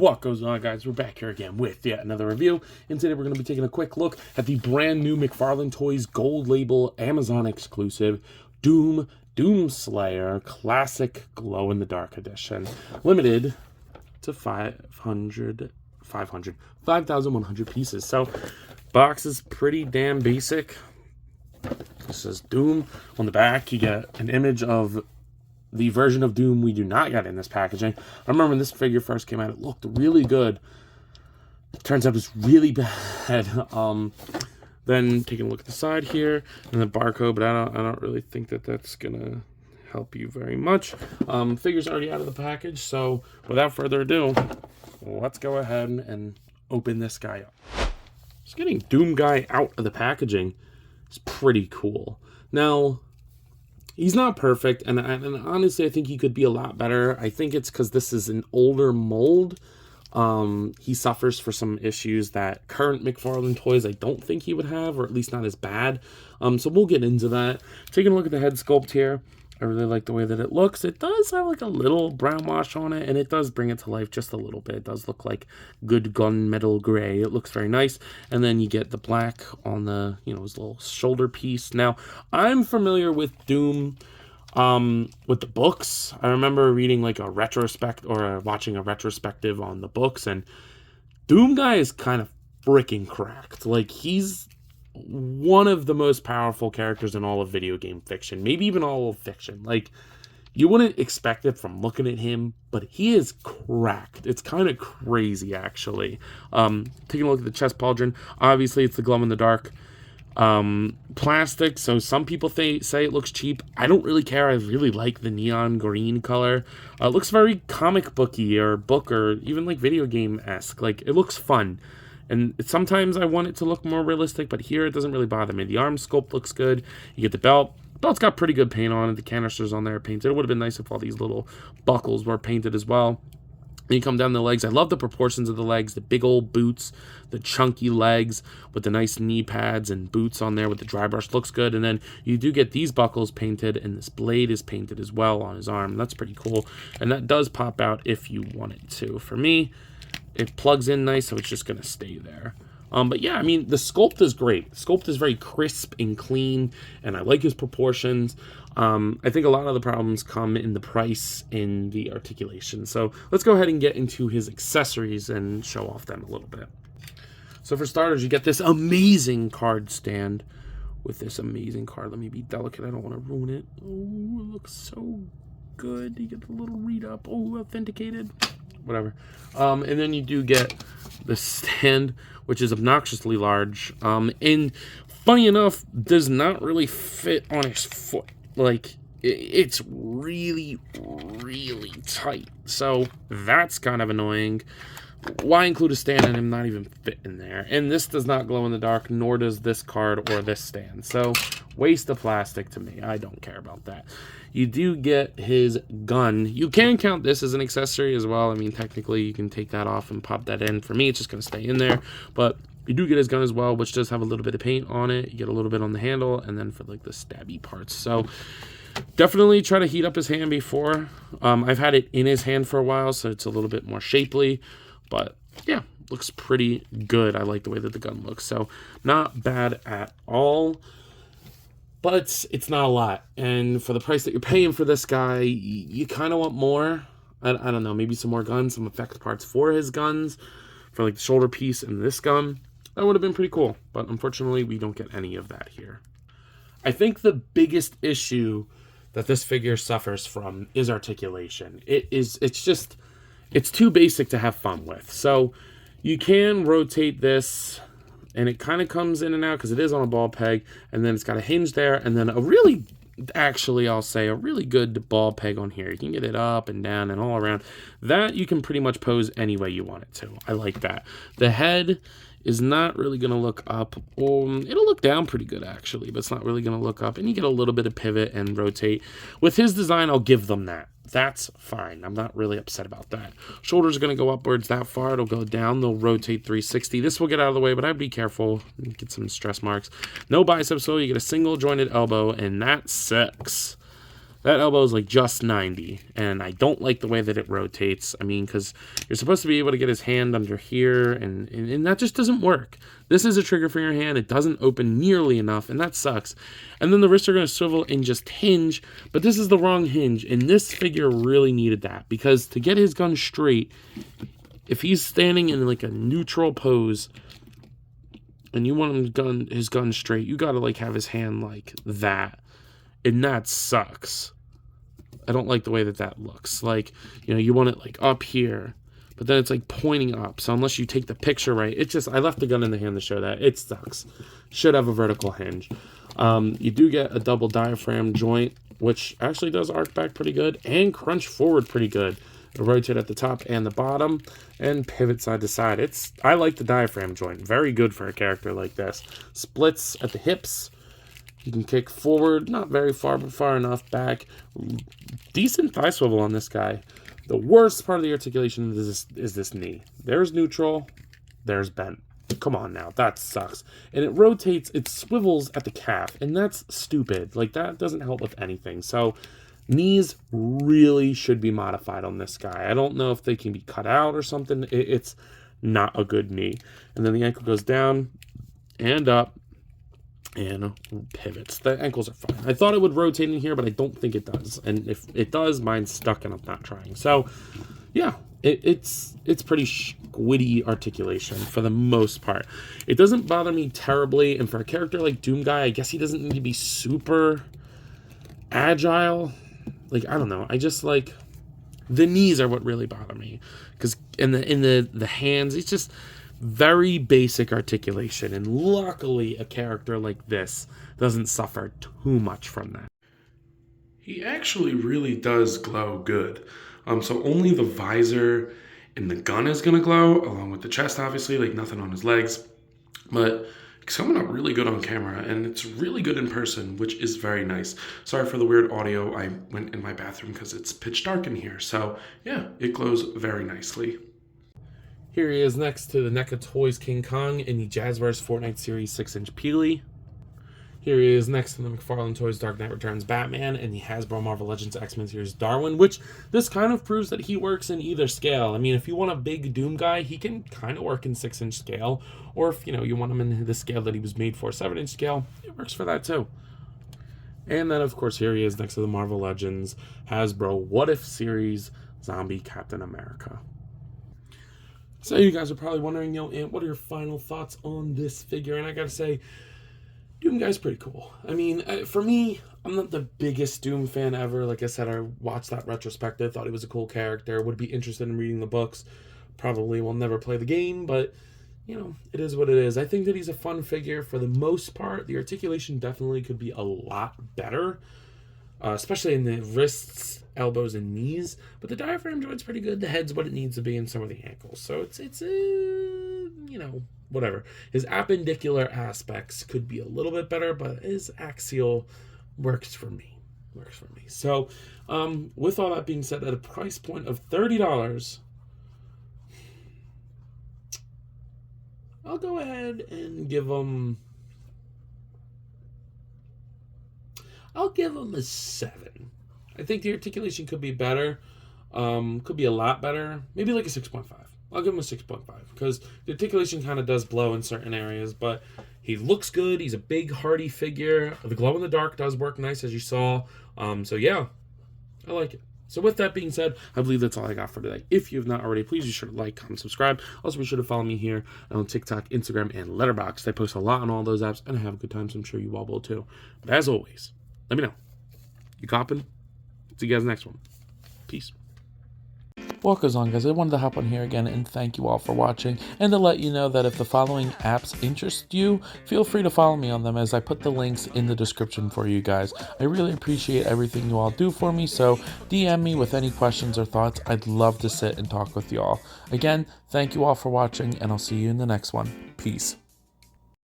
What goes on, guys? We're back here again with yet another review, and today we're going to be taking a quick look at the brand new McFarlane Toys Gold Label Amazon exclusive Doomslayer Classic Glow in the Dark Edition, limited to 5,100 pieces. So, box is pretty damn basic. This says Doom on the back. You get an image of the version of Doom we do not get in this packaging. I remember when this figure first came out, it looked really good. It turns out it's really bad. Then taking a look at the side here and the barcode, but I don't really think that that's gonna help you very much. Figure's already out of the package, so without further ado, let's go ahead and open this guy up. Just getting Doom guy out of the packaging is pretty cool. Now, he's not perfect, and honestly, I think he could be a lot better. I think it's because this is an older mold. He suffers for some issues that current McFarlane toys I don't think he would have, or at least not as bad. So we'll get into that. Taking a look at the head sculpt here, I really like the way that it looks. It does have like a little brown wash on it, and it does bring it to life just a little bit. It does look like good gunmetal gray. It looks very nice. And then you get the black on the, his little shoulder piece. Now, I'm familiar with Doom with the books. I remember reading like a watching a retrospective on the books, and Doom guy is kind of freaking cracked. Like, he's one of the most powerful characters in all of video game fiction, maybe even all of fiction. Like, you wouldn't expect it from looking at him, but he is cracked. It's kind of crazy, actually. Taking a look at the chest pauldron, obviously it's the glow in the dark plastic, so some people say it looks cheap. I don't really care. I really like the neon green color. It looks very comic booky or book or even like video game-esque. Like, it looks fun. And sometimes I want it to look more realistic, but here it doesn't really bother me. The arm sculpt looks good. You get the belt. The belt's got pretty good paint on it. The canisters on there are painted. It would have been nice if all these little buckles were painted as well. Then you come down the legs. I love the proportions of the legs, the big old boots, the chunky legs with the nice knee pads and boots on there with the dry brush. Looks good. And then you do get these buckles painted, and this blade is painted as well on his arm. That's pretty cool. And that does pop out if you want it to. For me, it plugs in nice, so it's just going to stay there. But yeah, I mean, the sculpt is great. The sculpt is very crisp and clean, and I like his proportions. I think a lot of the problems come in the price, in the articulation. So let's go ahead and get into his accessories and show off them a little bit. So for starters, you get this amazing card stand with this amazing card. Let me be delicate. I don't want to ruin it. Oh, it looks so good. You get the little read up. Oh, authenticated. Whatever. And then you do get the stand, which is obnoxiously large. And funny enough, does not really fit on his foot. Like, it's really, really tight. So that's kind of annoying. Why include a stand and him not even fit in there? And this does not glow in the dark, nor does this card or this stand. So waste of plastic to me. I don't care about that. You do get his gun. You can count this as an accessory as well. I mean, technically, you can take that off and pop that in. For me, it's just going to stay in there. But you do get his gun as well, which does have a little bit of paint on it. You get a little bit on the handle, and then for like the stabby parts. So definitely try to heat up his hand before. I've had it in his hand for a while, so it's a little bit more shapely. But yeah, looks pretty good. I like the way that the gun looks. So not bad at all. But it's not a lot. And for the price that you're paying for this guy, you kind of want more. I don't know, maybe some more guns, some effect parts for his guns, for like the shoulder piece and this gun. That would have been pretty cool. But unfortunately, we don't get any of that here. I think the biggest issue that this figure suffers from is articulation. It's too basic to have fun with. So you can rotate this, and it kind of comes in and out because it is on a ball peg, and then it's got a hinge there, and then I'll say a really good ball peg on here. You can get it up and down and all around. That you can pretty much pose any way you want it to. I like that. The head is not really going to look up. It'll look down pretty good, actually, but it's not really going to look up. And you get a little bit of pivot and rotate. With his design, I'll give them that. That's fine. I'm not really upset about that. Shoulders are going to go upwards that far. It'll go down. They'll rotate 360. This will get out of the way, but I'd be careful. Get some stress marks. No bicep sole. You get a single jointed elbow, and that sucks. That elbow is like just 90, and I don't like the way that it rotates. I mean, because you're supposed to be able to get his hand under here, and that just doesn't work. This is a trigger finger hand. It doesn't open nearly enough, and that sucks. And then the wrists are going to swivel and just hinge, but this is the wrong hinge, and this figure really needed that, because to get his gun straight, if he's standing in like a neutral pose, and you want his gun straight, you got to like have his hand like that, and that sucks. I don't like the way that that looks. Like, you know, you want it like up here, but then it's like pointing up. So unless you take the picture right, it's just, I left the gun in the hand to show that. It sucks. Should have a vertical hinge. You do get a double diaphragm joint, which actually does arc back pretty good and crunch forward pretty good. Rotate at the top and the bottom, and pivot side to side. I like the diaphragm joint. Very good for a character like this. Splits at the hips. You can kick forward, not very far, but far enough back. Decent thigh swivel on this guy. The worst part of the articulation is this knee. There's neutral, there's bent. Come on now, that sucks. And it rotates, it swivels at the calf, and that's stupid. Like, that doesn't help with anything. So, knees really should be modified on this guy. I don't know if they can be cut out or something. It's not a good knee. And then the ankle goes down and up and pivots. The ankles are fine. I thought it would rotate in here, but I don't think it does. And if it does, mine's stuck and I'm not trying. So, yeah, it's pretty squiddy articulation for the most part. It doesn't bother me terribly, and for a character like Doom Guy, I guess he doesn't need to be super agile. Like, I don't know. I just like the knees are what really bother me, because in the hands, it's just very basic articulation, and luckily a character like this doesn't suffer too much from that. He actually really does glow good. So only the visor and the gun is gonna glow, along with the chest, obviously, like nothing on his legs. But it's coming up really good on camera, and it's really good in person, which is very nice. Sorry for the weird audio. I went in my bathroom because it's pitch dark in here. So yeah, it glows very nicely. Here he is next to the NECA Toys King Kong in the Jazzverse Fortnite Series 6-inch Peely. Here he is next to the McFarlane Toys Dark Knight Returns Batman and the Hasbro Marvel Legends X-Men Series Darwin, which this kind of proves that he works in either scale. I mean, if you want a big Doom guy, he can kind of work in 6-inch scale, or if, you know, you want him in the scale that he was made for, 7-inch scale, it works for that too. And then, of course, here he is next to the Marvel Legends Hasbro What If Series Zombie Captain America. So you guys are probably wondering, you know, Ant, what are your final thoughts on this figure? And I gotta say, Doom Guy's pretty cool. I mean, for me, I'm not the biggest Doom fan ever. Like I said, I watched that retrospective, thought he was a cool character, would be interested in reading the books. Probably will never play the game, but, you know, it is what it is. I think that he's a fun figure for the most part. The articulation definitely could be a lot better, especially in the wrists, elbows, and knees. But the diaphragm joint's pretty good. The head's what it needs to be, and some of the ankles. So it's you know, whatever. His appendicular aspects could be a little bit better, but his axial works for me. So, with all that being said, at a price point of $30, I'll go ahead and give him... I'll give him a 7. I think the articulation could be better. Could be a lot better. Maybe like a 6.5. I'll give him a 6.5 because the articulation kind of does blow in certain areas, but he looks good. He's a big, hardy figure. The glow in the dark does work nice, as you saw. So yeah, I like it. So with that being said, I believe that's all I got for today. If you have not already, please be sure to like, comment, subscribe. Also be sure to follow me here on TikTok, Instagram, and Letterboxd. I post a lot on all those apps, and I have a good time, so I'm sure you all will too. But as always, let me know. You copping? See you guys next one. Peace. What goes on, guys? I wanted to hop on here again and thank you all for watching, and to let you know that if the following apps interest you, feel free to follow me on them, as I put the links in the description for you guys. I really appreciate everything you all do for me, so DM me with any questions or thoughts. I'd love to sit and talk with you all. Again, thank you all for watching, and I'll see you in the next one. Peace.